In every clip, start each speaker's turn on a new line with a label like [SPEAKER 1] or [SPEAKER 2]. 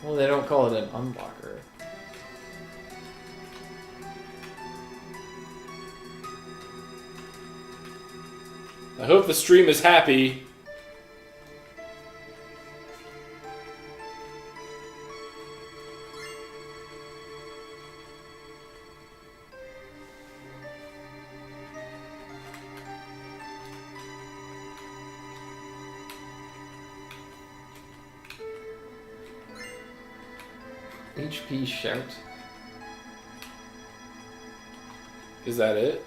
[SPEAKER 1] Well, they don't call it an unblocker.
[SPEAKER 2] I hope the stream is happy.
[SPEAKER 1] HP shout.
[SPEAKER 2] Is that it?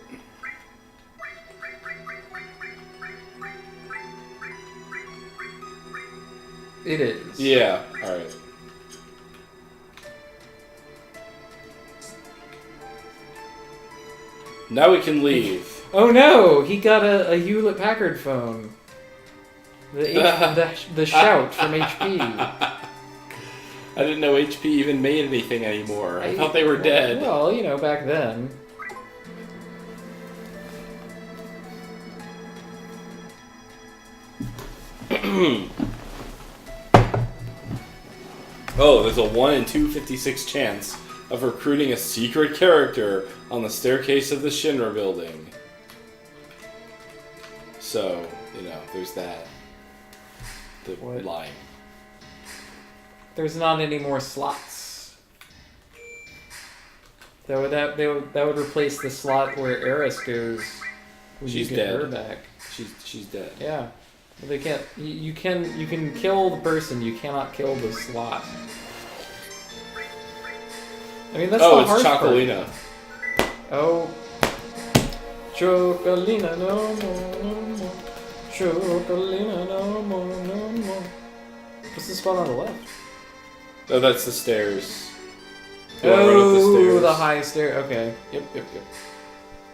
[SPEAKER 1] It is.
[SPEAKER 2] Yeah, alright. Now we can leave.
[SPEAKER 1] Oh no! He got a Hewlett-Packard phone. The shout from HP.
[SPEAKER 2] I didn't know HP even made anything anymore. I thought they were dead.
[SPEAKER 1] Well, you know, back then.
[SPEAKER 2] Oh, there's a 1 in 256 chance of recruiting a secret character on the staircase of the Shinra building. So, you know, there's that. The lying.
[SPEAKER 1] There's not any more slots. That would replace the slot where Eris goes when
[SPEAKER 2] She's
[SPEAKER 1] you get
[SPEAKER 2] dead.
[SPEAKER 1] her back.
[SPEAKER 2] She's dead.
[SPEAKER 1] Yeah. But they can't. You can kill the person. You cannot kill the slot. I mean, that's the hard part.
[SPEAKER 2] Chocolina.
[SPEAKER 1] Oh. Chocolina, no more, no more. Chocolina, no more, no more. What's the spot on the left?
[SPEAKER 2] Oh, that's the stairs.
[SPEAKER 1] Oh, the high stair. Okay. Yep.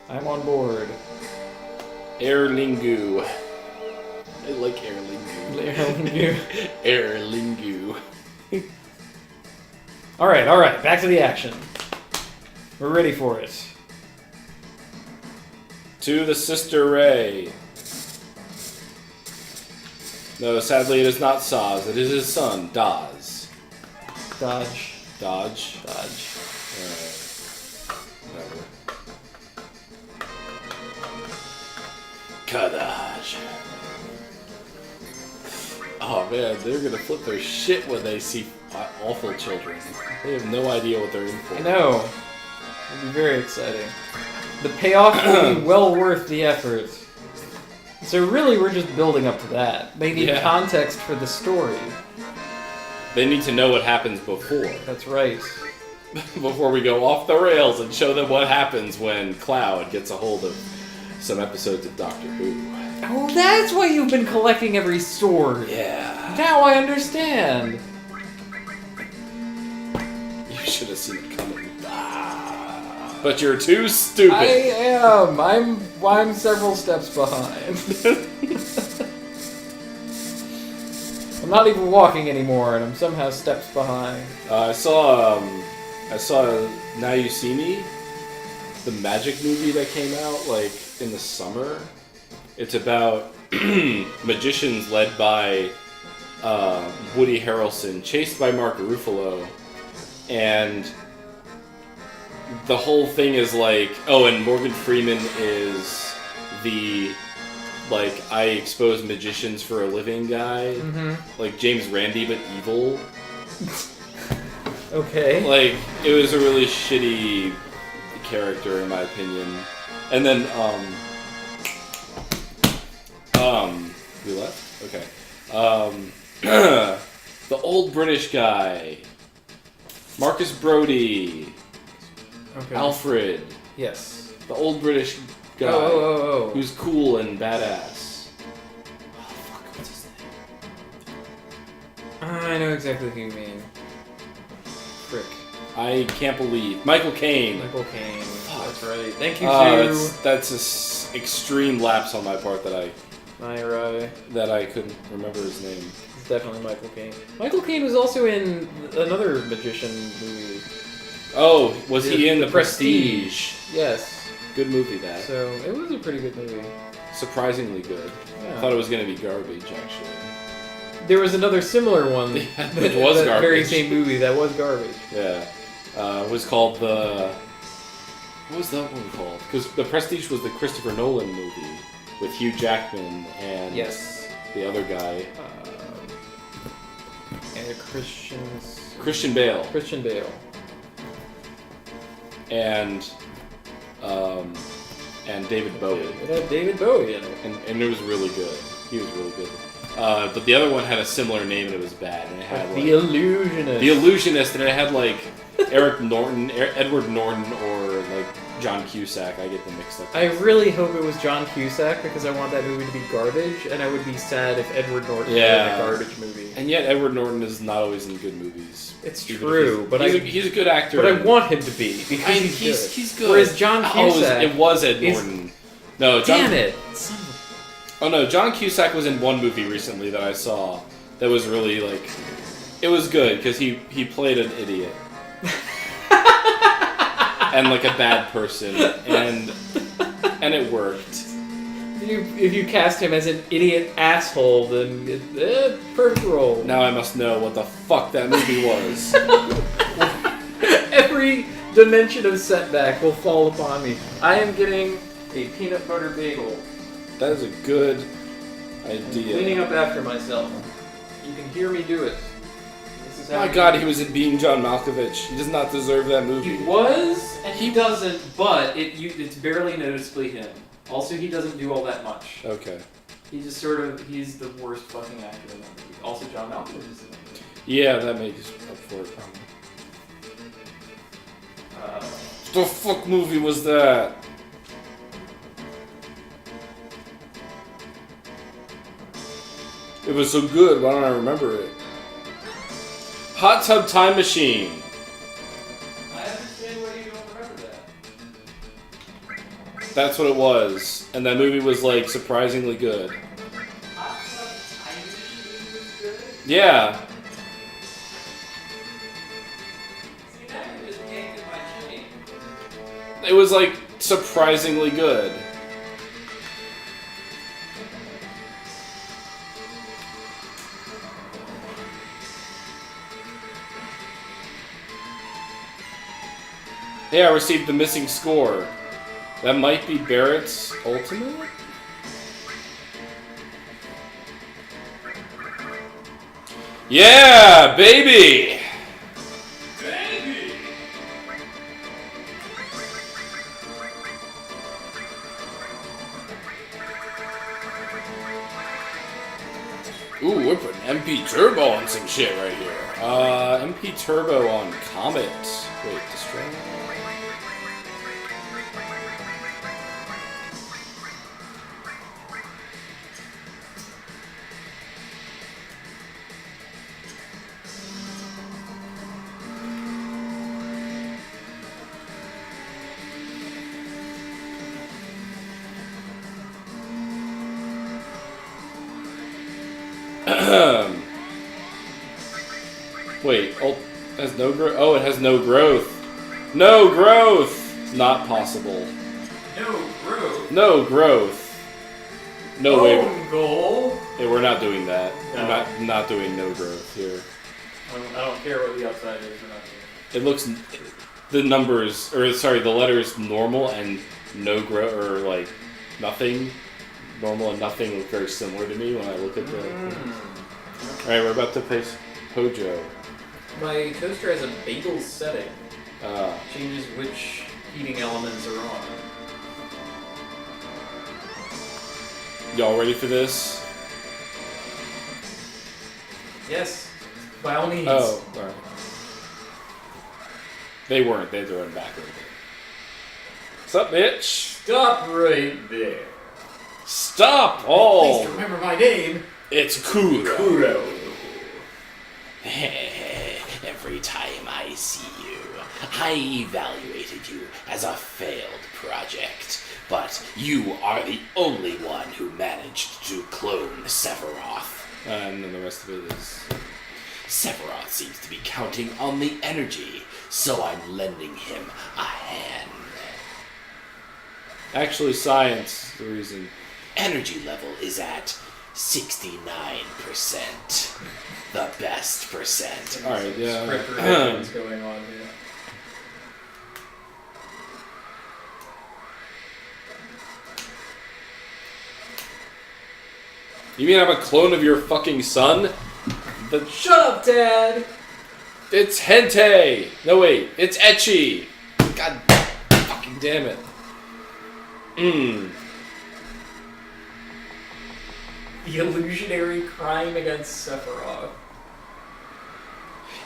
[SPEAKER 1] I'm on board.
[SPEAKER 2] Airlingu. I like Airlingu. Airlingu.
[SPEAKER 1] Alright. Back to the action. We're ready for it.
[SPEAKER 2] To the Sister Ray. No, sadly it is not Saz. It is his son, Daz.
[SPEAKER 1] Dodge.
[SPEAKER 2] Dodge. Whatever. Kadaj. Oh man, they're gonna flip their shit when they see awful children. They have no idea what they're in for.
[SPEAKER 1] I know. It'll be very exciting. The payoff will be well worth the effort. So really, we're just building up to that. They need context for the story.
[SPEAKER 2] They need to know what happens before.
[SPEAKER 1] That's right.
[SPEAKER 2] Before we go off the rails and show them what happens when Cloud gets a hold of some episodes of Doctor Who.
[SPEAKER 1] Oh, that's why you've been collecting every sword.
[SPEAKER 2] Yeah.
[SPEAKER 1] Now I understand.
[SPEAKER 2] You should have seen it coming. But you're too stupid.
[SPEAKER 1] I am. I'm several steps behind. I'm not even walking anymore, and I'm somehow steps behind.
[SPEAKER 2] I saw Now You See Me, the magic movie that came out like in the summer. It's about magicians led by Woody Harrelson, chased by Mark Ruffalo, and the whole thing is like, oh, and Morgan Freeman is the, like, I expose magicians for a living guy. Mm-hmm. Like James Randi, but evil.
[SPEAKER 1] Okay.
[SPEAKER 2] Like, it was a really shitty character, in my opinion. And then, we left? Okay. The old British guy. Marcus Brody.
[SPEAKER 1] Okay.
[SPEAKER 2] Alfred.
[SPEAKER 1] Yes.
[SPEAKER 2] The old British guy.
[SPEAKER 1] Oh.
[SPEAKER 2] Who's cool and badass. Oh, fuck, what's his name?
[SPEAKER 1] I know exactly who you mean. Frick.
[SPEAKER 2] I can't believe. Michael Caine.
[SPEAKER 1] Michael Caine. That's right. Thank you,
[SPEAKER 2] That's an extreme lapse on my part that I couldn't remember his name.
[SPEAKER 1] It's definitely Michael Caine. Michael Caine was also in another magician movie.
[SPEAKER 2] Oh, was he in The Prestige?
[SPEAKER 1] Yes.
[SPEAKER 2] Good movie, that.
[SPEAKER 1] So, it was a pretty good movie.
[SPEAKER 2] Surprisingly good.
[SPEAKER 1] Yeah.
[SPEAKER 2] I thought it was going to be garbage, actually.
[SPEAKER 1] there was another similar one
[SPEAKER 2] Which
[SPEAKER 1] that
[SPEAKER 2] was
[SPEAKER 1] that
[SPEAKER 2] garbage.
[SPEAKER 1] very same movie that was garbage.
[SPEAKER 2] Yeah. It was called the... What was that one called? Because The Prestige was the Christopher Nolan movie with Hugh Jackman and
[SPEAKER 1] Yes.
[SPEAKER 2] the other guy.
[SPEAKER 1] And
[SPEAKER 2] Christian Bale.
[SPEAKER 1] Christian Bale.
[SPEAKER 2] And David Bowie.
[SPEAKER 1] It had David Bowie in it.
[SPEAKER 2] And it was really good. He was really good. But the other one had a similar name and it was bad. And it had like,
[SPEAKER 1] The Illusionist.
[SPEAKER 2] The Illusionist, and it had like Edward Norton, or like John Cusack. I get them mixed up.
[SPEAKER 1] I really hope it was John Cusack because I want that movie to be garbage, and I would be sad if Edward Norton was in a garbage movie.
[SPEAKER 2] And yet Edward Norton is not always in good movies.
[SPEAKER 1] It's true, but
[SPEAKER 2] he's a good actor.
[SPEAKER 1] But I want him to be because
[SPEAKER 2] he's good.
[SPEAKER 1] Whereas John Cusack,
[SPEAKER 2] it was Ed Norton. No,
[SPEAKER 1] damn it!
[SPEAKER 2] Oh no, John Cusack was in one movie recently that I saw that was really like, it was good because he played an idiot and like a bad person, and it worked.
[SPEAKER 1] If you cast him as an idiot asshole, then perfect role.
[SPEAKER 2] Now I must know what the fuck that movie was.
[SPEAKER 1] Every dimension of setback will fall upon me. I am getting a peanut butter bagel.
[SPEAKER 2] That is a good
[SPEAKER 1] I'm
[SPEAKER 2] idea.
[SPEAKER 1] cleaning up after myself. You can hear me do it. This is how
[SPEAKER 2] My God, he was in Being John Malkovich. He does not deserve that movie.
[SPEAKER 1] He was, and he doesn't, but it's barely noticeably him. Also, he doesn't do all that much.
[SPEAKER 2] Okay.
[SPEAKER 1] He just he's the worst fucking actor in that movie. Also, John Malkovich is in that movie.
[SPEAKER 2] Yeah, that makes up for it. The fuck movie was that? It was so good, why don't I remember it? Hot Tub Time Machine.
[SPEAKER 1] I understand why you don't remember that.
[SPEAKER 2] That's what it was. And that movie was like surprisingly good.
[SPEAKER 1] Hot Tub Time Machine was good?
[SPEAKER 2] Yeah.
[SPEAKER 1] See, that just painted my chain.
[SPEAKER 2] It was like surprisingly good. Yeah, I received the missing score. That might be Barrett's ultimate? Yeah, baby!
[SPEAKER 1] Baby!
[SPEAKER 2] Ooh, we're putting MP Turbo on some shit right here. MP Turbo on Comet. Wait, destroy? Wait, has no growth? Oh, it has no growth. No growth! Not possible.
[SPEAKER 1] No growth.
[SPEAKER 2] No growth. No way.
[SPEAKER 1] Own goal.
[SPEAKER 2] Hey, we're not doing that.
[SPEAKER 1] No.
[SPEAKER 2] We're not doing no growth here.
[SPEAKER 1] I don't care what the upside is. We're not doing
[SPEAKER 2] It looks, the numbers, or sorry, the letters normal and no growth, or like nothing. Normal and nothing look very similar to me when I look at the. Alright, we're about to face Hojo.
[SPEAKER 1] My toaster has a bagel setting. Changes which heating elements are on.
[SPEAKER 2] Y'all ready for this?
[SPEAKER 1] Yes, by all means.
[SPEAKER 2] Oh, alright. They weren't, they had to run back a little bit. What's up, bitch?
[SPEAKER 1] Stop right there.
[SPEAKER 2] Stop! Oh!
[SPEAKER 1] Please remember my name.
[SPEAKER 2] It's Kuro.
[SPEAKER 1] Kuro.
[SPEAKER 3] Every time I see you, I evaluated you as a failed project, but you are the only one who managed to clone Sephiroth.
[SPEAKER 2] And then the rest of it is...
[SPEAKER 3] Sephiroth seems to be counting on the energy, so I'm lending him a hand.
[SPEAKER 2] Actually, science is the reason.
[SPEAKER 3] Energy level is at 69%. The best percent.
[SPEAKER 2] Alright, yeah.
[SPEAKER 1] What's going on here?
[SPEAKER 2] You mean I'm a clone of your fucking son?
[SPEAKER 1] Shut up, Dad!
[SPEAKER 2] It's hentai! No wait, it's ecchi! God fucking damn it.
[SPEAKER 1] The illusionary crime against Sephiroth.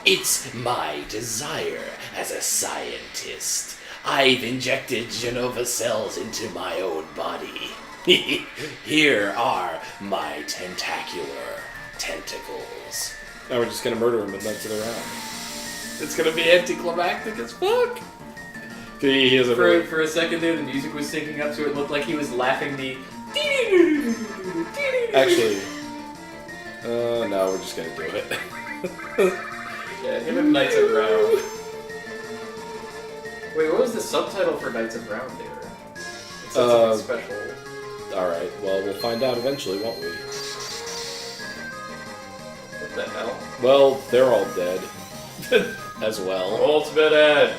[SPEAKER 3] It's my desire as a scientist. I've injected Genova cells into my own body. Here are my tentacular tentacles.
[SPEAKER 2] Now we're just gonna murder him and that's it around.
[SPEAKER 1] It's gonna be anticlimactic as fuck!
[SPEAKER 2] He has a
[SPEAKER 1] For a second there, the music was syncing up, so it looked like he was laughing the...
[SPEAKER 2] Actually... no, we're just gonna do it.
[SPEAKER 1] Yeah, him and Knights of Round. Wait, what was the subtitle for Knights of Round there? It said something special.
[SPEAKER 2] Alright, well, we'll find out eventually, won't we?
[SPEAKER 1] What the hell?
[SPEAKER 2] Well, they're all dead. As well.
[SPEAKER 1] Ultimate Ed!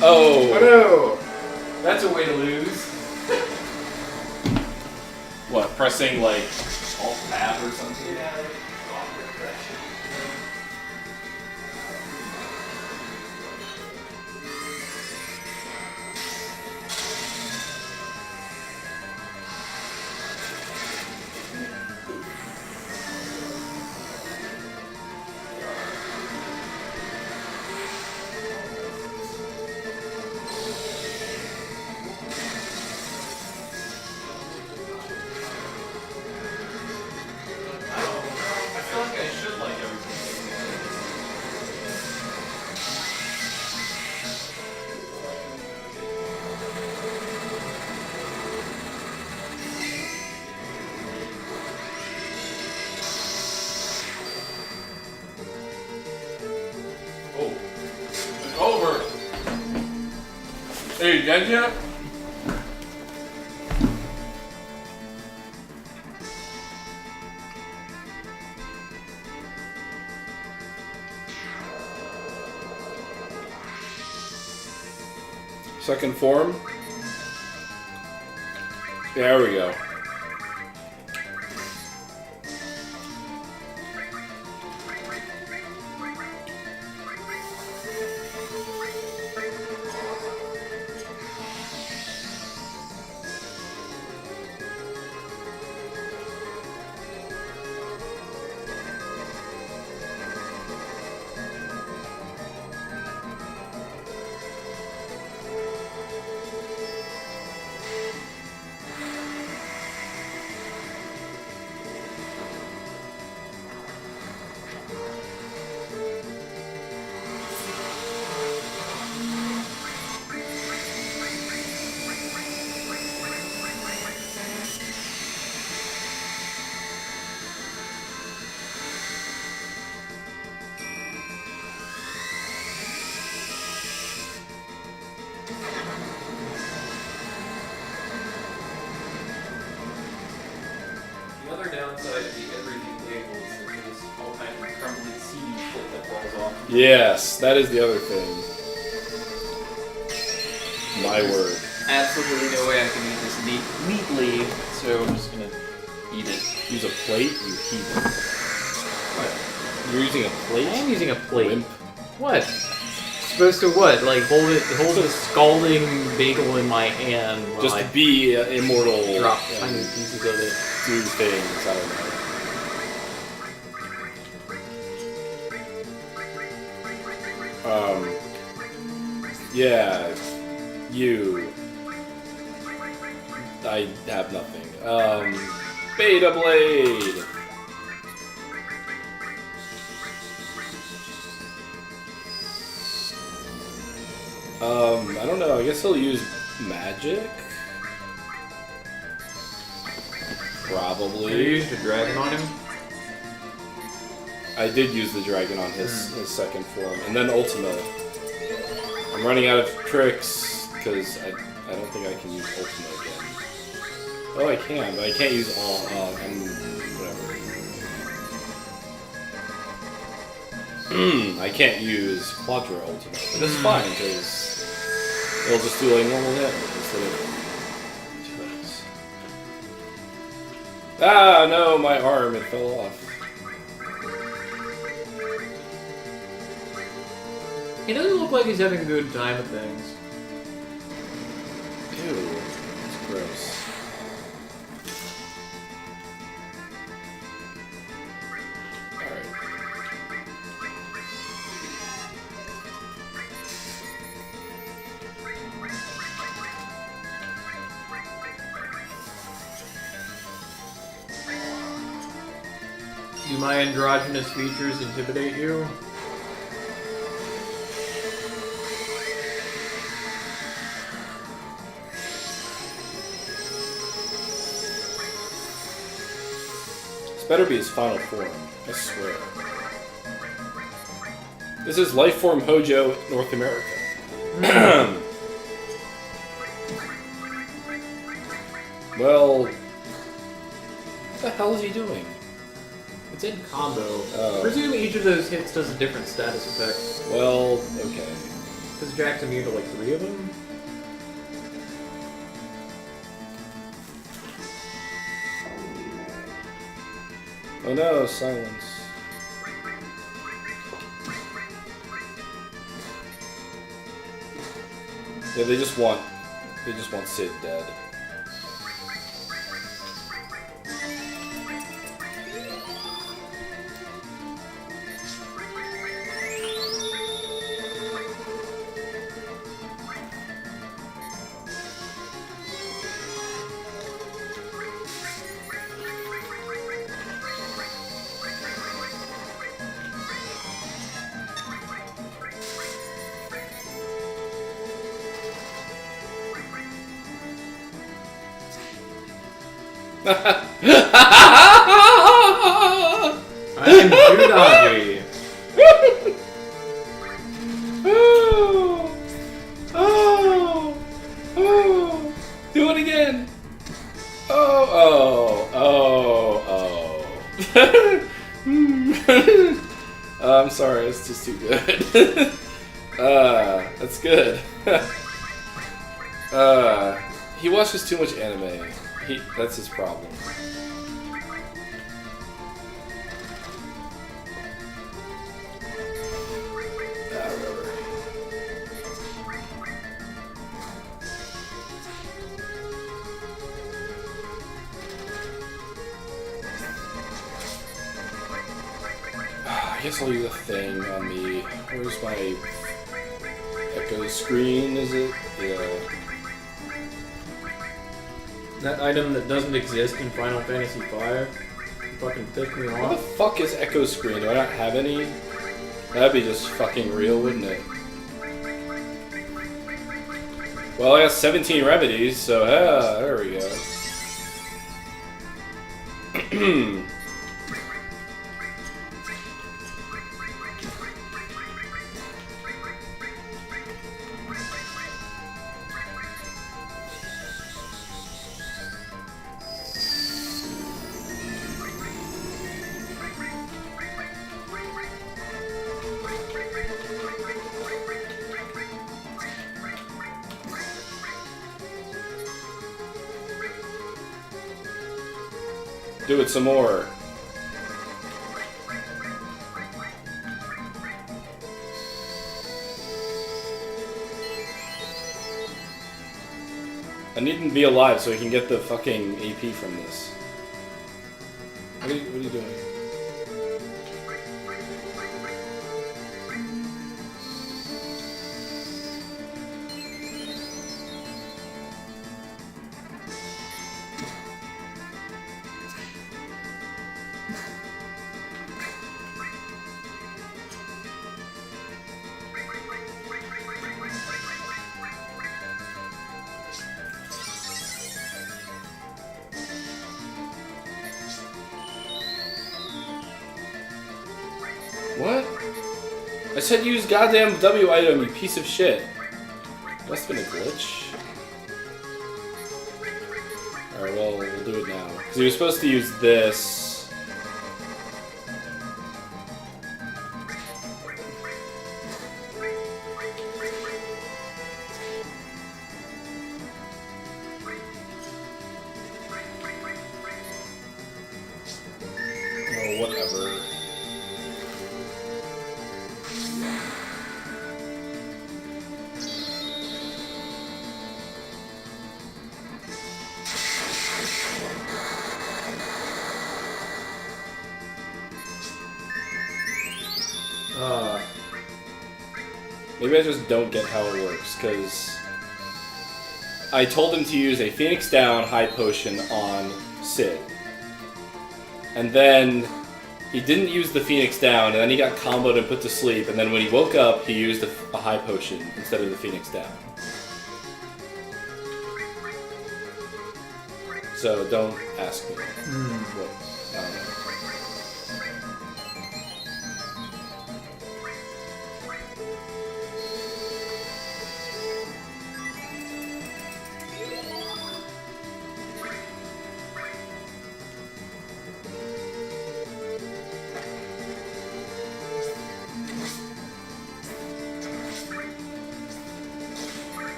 [SPEAKER 2] Oh!
[SPEAKER 1] Oh no! That's a way to lose.
[SPEAKER 2] What, pressing, like, Alt-Tab or something?
[SPEAKER 1] Yeah.
[SPEAKER 2] Over! Hey, did ya? Second form. There we go.
[SPEAKER 1] The other downside of the everything table is that there's all kinds of crumbly seedy shit that falls off.
[SPEAKER 2] Yes, that is the other thing. My word.
[SPEAKER 1] Absolutely no way I can eat this neatly, so I'm just gonna eat it.
[SPEAKER 2] Use a plate, you heathen.
[SPEAKER 1] What?
[SPEAKER 2] You're using a
[SPEAKER 1] I
[SPEAKER 2] plate?
[SPEAKER 1] am using a plate.
[SPEAKER 2] Wimp.
[SPEAKER 1] What? Supposed to what? Like hold the scalding bagel in my hand while
[SPEAKER 2] Just
[SPEAKER 1] I
[SPEAKER 2] to be immortal
[SPEAKER 1] drop
[SPEAKER 2] and
[SPEAKER 1] tiny pieces of it.
[SPEAKER 2] do things, I don't know. Yeah, you. I have nothing. Beta Blade! I don't know, I guess he'll use magic?
[SPEAKER 1] Have you
[SPEAKER 2] Probably.
[SPEAKER 1] used a dragon on him?
[SPEAKER 2] I did use the dragon on his second form, and then Ultima. I'm running out of tricks because I don't think I can use Ultima again. Oh, I can, but I can't use all. Whatever. I can't use Quadra Ultima, but it's fine because it'll just do like normal damage instead of 2x. Ah, no, my arm, it fell off.
[SPEAKER 1] He doesn't look like he's having a good time at things.
[SPEAKER 2] Ew, that's gross. Alright.
[SPEAKER 1] Do my androgynous features intimidate you?
[SPEAKER 2] Better be his final form, I swear. This is Lifeform Hojo, North America. Well, what the hell is he doing?
[SPEAKER 1] It's in combo.
[SPEAKER 2] Oh.
[SPEAKER 1] Presume each of those hits does a different status effect.
[SPEAKER 2] Well, okay.
[SPEAKER 1] Because Jack's immune to like 3 of them?
[SPEAKER 2] Oh no, silence. Yeah, they just want Sid dead.
[SPEAKER 1] I'm too dodgy.
[SPEAKER 2] Oh, do it again. I'm sorry, it's just too good. That's good. He watches too much anime. That's his problem. Whatever. I guess I'll use a thing on me. Where's my echo screen? Is it? Yeah.
[SPEAKER 1] That item that doesn't exist in Final Fantasy V fucking pissed me
[SPEAKER 2] What the
[SPEAKER 1] off.
[SPEAKER 2] fuck is echo screen? Do I not have any? That'd be just fucking real, wouldn't it? Well, I got 17 remedies, so there we go. Do it some more. I need him to be alive so he can get the fucking AP from this. What are you doing? I said use goddamn W item, you piece of shit. Must have been a glitch. Alright, well, we'll do it now. Because he was supposed to use this. Oh, whatever. Maybe I just don't get how it works, because I told him to use a Phoenix Down high potion on Sid. And then he didn't use the Phoenix Down, and then he got comboed and put to sleep, and then when he woke up, he used a high potion instead of the Phoenix Down. So don't ask me. What? I don't know.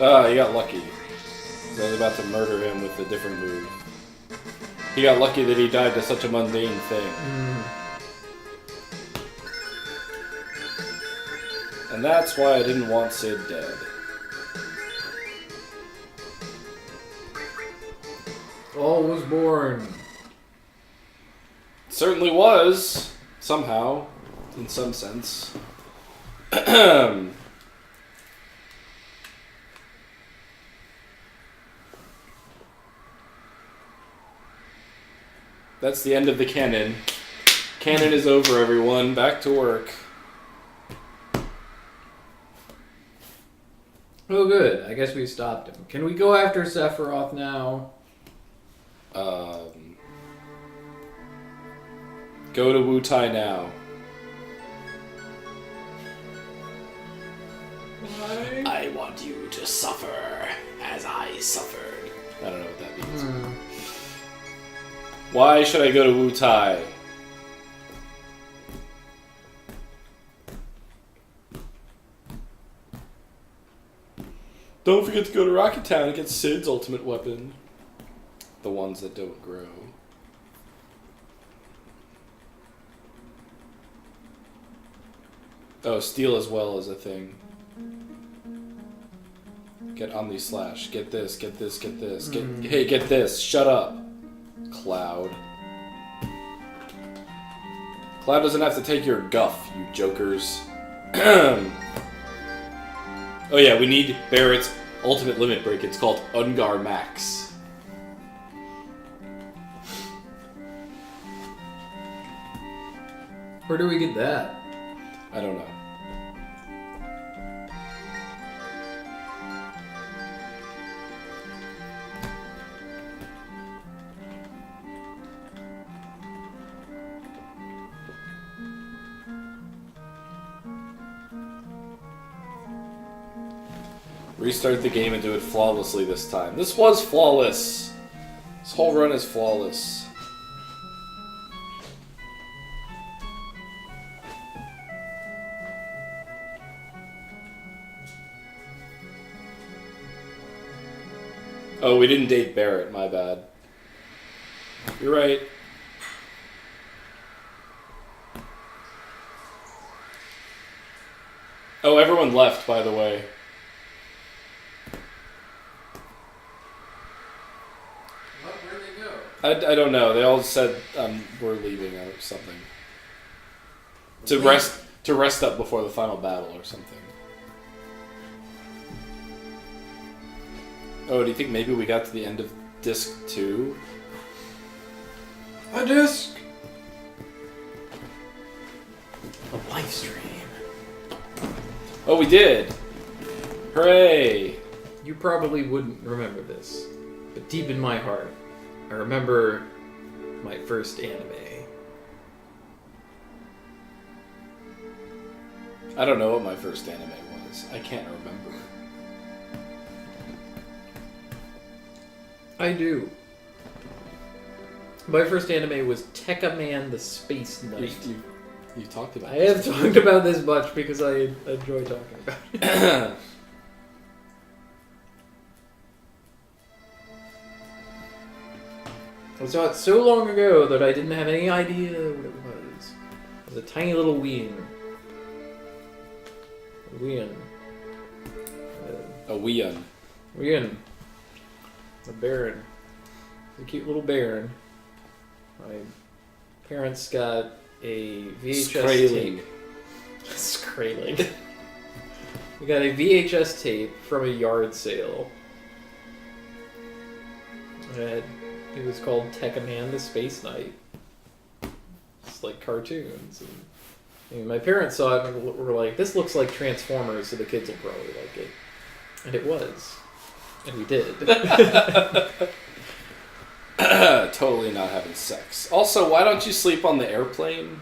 [SPEAKER 2] Ah, he got lucky. I was about to murder him with a different move. He got lucky that he died to such a mundane thing. And that's why I didn't want Sid dead.
[SPEAKER 1] All was born.
[SPEAKER 2] Certainly was, somehow, in some sense. That's the end of the canon. Canon is over, everyone. Back to work.
[SPEAKER 1] Oh, good. I guess we stopped him. Can we go after Sephiroth now?
[SPEAKER 2] Go to Wutai now.
[SPEAKER 1] Why?
[SPEAKER 3] I want you to suffer as I suffered.
[SPEAKER 2] I don't know what that means. Why should I go to Wutai? Don't forget to go to Rocket Town and get Sid's ultimate weapon. The ones that don't grow. Oh, steal as well is a thing. Get Omni Slash. Get this, get this, get this. Hey, get this. Shut up. Cloud. Cloud doesn't have to take your guff, you jokers. Oh yeah, we need Barrett's ultimate limit break. It's called Ungar Max.
[SPEAKER 1] Where do we get that?
[SPEAKER 2] I don't know. Restart the game and do it flawlessly this time. This was flawless. This whole run is flawless. Oh, we didn't date Barrett, my bad. You're right. Oh, everyone left, by the way.
[SPEAKER 1] Where'd they go?
[SPEAKER 2] I don't know. They all said we're leaving or something. To rest up before the final battle or something. Oh, do you think maybe we got to the end of disc 2?
[SPEAKER 1] A disc! A live stream.
[SPEAKER 2] Oh, we did! Hooray!
[SPEAKER 1] You probably wouldn't remember this, but deep in my heart, I remember my first anime.
[SPEAKER 2] I don't know what my first anime was. I can't remember.
[SPEAKER 1] I do. My first anime was Pokecapn the Space Knight.
[SPEAKER 2] You talked about
[SPEAKER 1] I have talked about this much because I enjoy talking about it. I saw it so long ago that I didn't have any idea what it was. It was a tiny little ween. A weon.
[SPEAKER 2] A weon.
[SPEAKER 1] Weon. A baron. A cute little baron. My parents got a VHS tape. Skraling. We got a VHS tape from a yard sale. It was called Pokecapn the Space Knight. It's like cartoons. And my parents saw it and were like, this looks like Transformers, so the kids will probably like it. And it was. And we did.
[SPEAKER 2] Totally not having sex. Also, why don't you sleep on the airplane?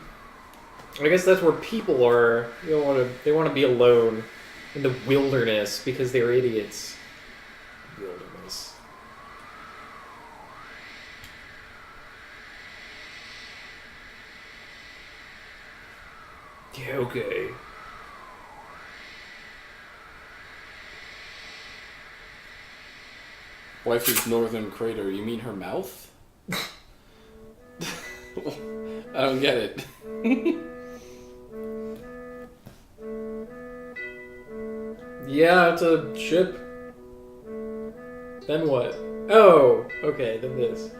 [SPEAKER 1] I guess that's where people are. They want to be alone in the wilderness because they're idiots. Wilderness. Yeah, okay.
[SPEAKER 2] Wifey's northern crater. You mean her mouth? I don't get it.
[SPEAKER 1] Yeah, it's a ship. Then what? Oh, okay, then this.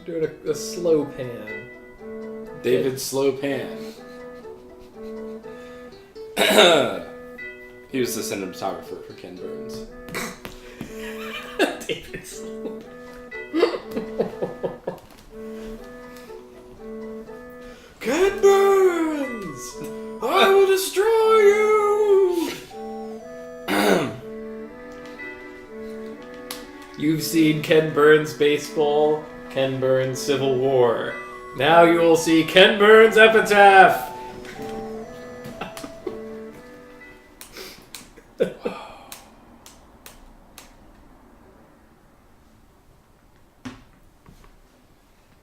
[SPEAKER 1] Doing a slow pan.
[SPEAKER 2] David Slow Pan. He was the cinematographer for Ken Burns.
[SPEAKER 1] David Slow. Ken Burns! I will destroy you! You've seen Ken Burns Baseball, Ken Burns Civil War. Now you will see Ken Burns Epitaph!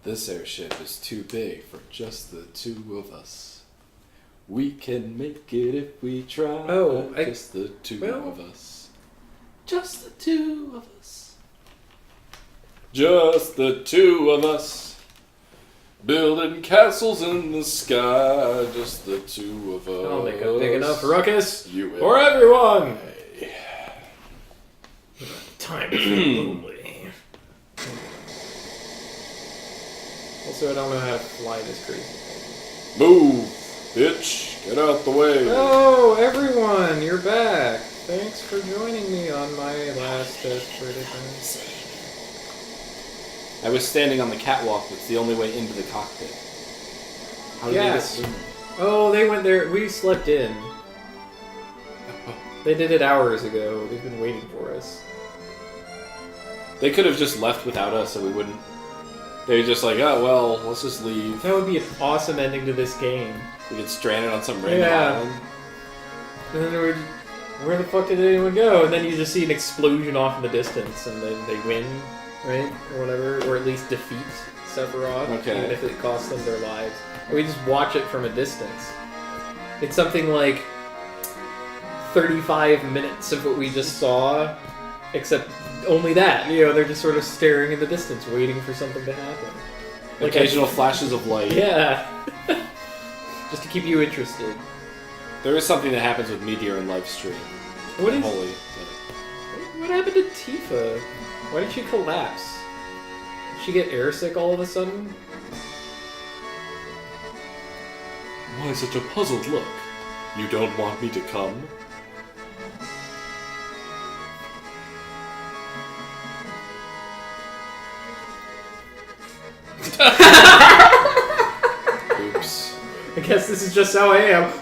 [SPEAKER 2] This airship is too big for just the two of us. We can make it if we try. Just the two of us. Just the two of us. Just the two of us. Building castles in the sky. Just the two of us.
[SPEAKER 1] I'll make a big enough ruckus
[SPEAKER 2] for
[SPEAKER 1] everyone! Time is lonely. Also, I don't know how to fly this crazy thing.
[SPEAKER 2] Move, bitch. Get out the way.
[SPEAKER 1] Oh, everyone, you're back. Thanks for joining me on my last desperate adventure.
[SPEAKER 2] I was standing on the catwalk that's the only way into the cockpit. How did
[SPEAKER 1] Yes.
[SPEAKER 2] they get in?
[SPEAKER 1] Oh, they went there. We slept in. They did it hours ago. They've been waiting for us.
[SPEAKER 2] They could have just left without us so we wouldn't. They were just like, oh, well, let's just leave.
[SPEAKER 1] That would be an awesome ending to this game.
[SPEAKER 2] We get stranded on some random island.
[SPEAKER 1] And then where the fuck did anyone go? And then you just see an explosion off in the distance, and then they win, right? Or whatever. Or at least defeat Sephiroth,
[SPEAKER 2] Okay.
[SPEAKER 1] even if it costs them their lives. And we just watch it from a distance. It's something like 35 minutes of what we just saw, except only that. You know, they're just sort of staring in the distance, waiting for something to happen. Like
[SPEAKER 2] Occasional flashes of light.
[SPEAKER 1] Yeah. Just to keep you interested.
[SPEAKER 2] There is something that happens with Meteor in Livestream.
[SPEAKER 1] What is...
[SPEAKER 2] Holy.
[SPEAKER 1] What happened to Tifa? Why did she collapse? Did she get airsick all of a sudden?
[SPEAKER 2] Why such a puzzled look? You don't want me to come? Oops.
[SPEAKER 1] I guess this is just how I am.